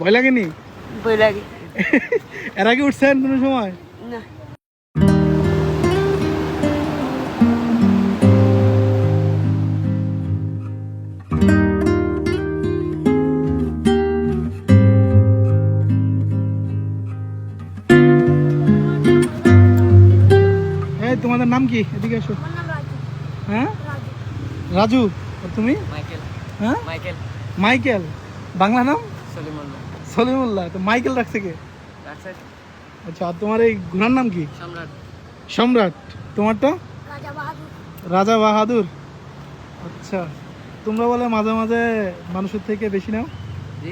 ভয় লাগেনি? ভয় লাগে। এর আগে উঠছেন কোনো সময়? না। এই তোমাদের নাম কি? এদিকে এসো। হ্যাঁ, রাজু। আর তুমি? মাইকেল। হ্যাঁ, মাইকেল। মাইকেল। বাংলা নাম? সলিমুল্লাহ। সলিমুল্লাহ। তো মাইকেল রাখছে কে? আচ্ছা, আর তোমার এই ঘোড়ার নাম কি? সম্রাট। সম্রাট। তোমারটা? রাজা বাহাদুর। রাজা বাহাদুর। আচ্ছা, তোমরা বলে মাঝে মাঝে মানুষের থেকে বেশি নাও? জি।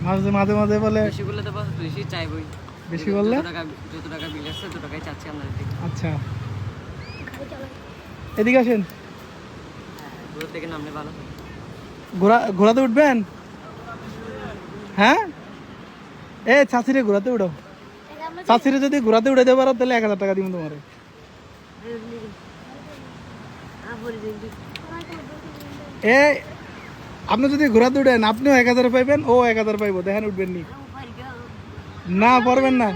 মাঝে মাঝে মাঝে বলে বেশি বললে তো বেশি চাইবই। বেশি বললে? যত টাকা বিল আসছে তত টাকাই চাচ্ছি আপনাদের থেকে। আচ্ছা, এদিকে আসেন। দূর থেকে নামলে ভালো। ঘোড়াতে উঠবেন? হ্যাঁ, এ চাচিরে ঘোড়াতে উঠো। চাচিরে যদি ঘোড়াতে উঠে দেবো তাহলে 1000 টাকা দিব তোমার। এ আপনি যদি ঘোড়াতে উঠেন আপনিও 1000 পাইবেন, ও 1000 পাইবো। দেখেন উঠবেন নি? না, পারবেন না।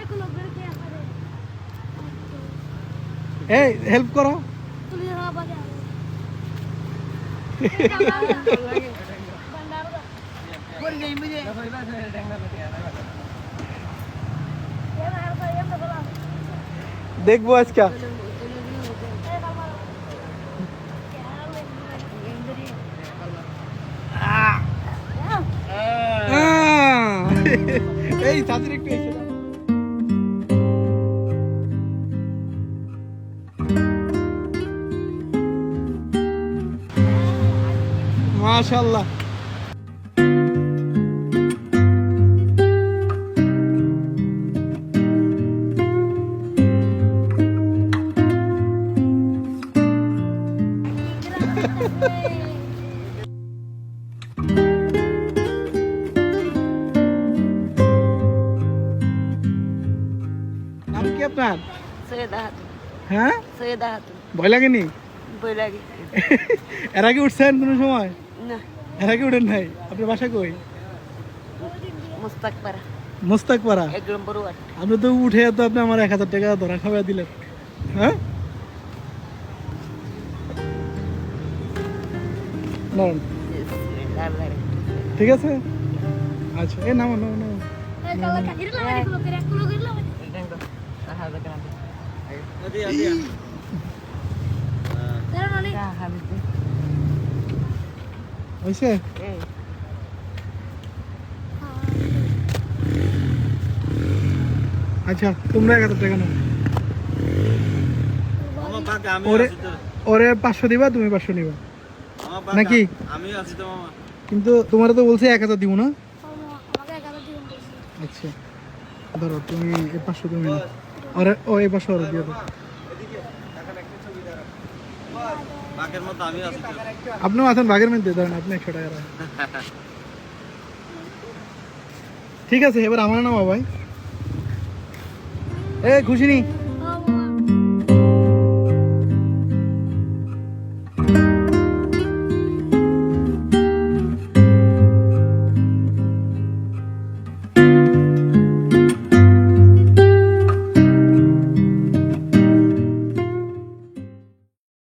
এই হেল্প করো। দেখবো আজকে। এই চাচির একটু এসে দাও। মাশাআল্লাহ। নাম কি আপনার? সৈয়দা খাতুন। হ্যাঁ, সৈয়দা খাতুন। ভয় লাগেনি? ভয় লাগে। এর আগে উঠছেন কোনো সময়? না। এর আগে উঠেন নাই? আপনার বাসা কই? মুস্তাকপাড়া। মুস্তাকপাড়া। 1 নম্বর ওয়ার্ড। আপনি তো উঠে তো আপনি আমার 1000 টাকা ধরা খাওয়া দিলেন। হ্যাঁ, নরম। ঠিক আছে। আচ্ছা, এ নামো নামো নামো। হয়েছে? আচ্ছা, তোমরা 1000 টাকা নাও। ওরে 500 দিবা, তুমি 500 নিবা নাকি? কিন্তু তোমার তো বলছে 1000 দিব না? আচ্ছা, ধরো তুমি 500 তুমি নাও। আরে ও এই 500 ওরে দিয়ে দাও। আপনিও আছেন ভাগের মধ্যে, ধরেন আপনি 100 টাকা রাখেন। ঠিক আছে, এবার আমার নাম ভাই। এ খুশি নি?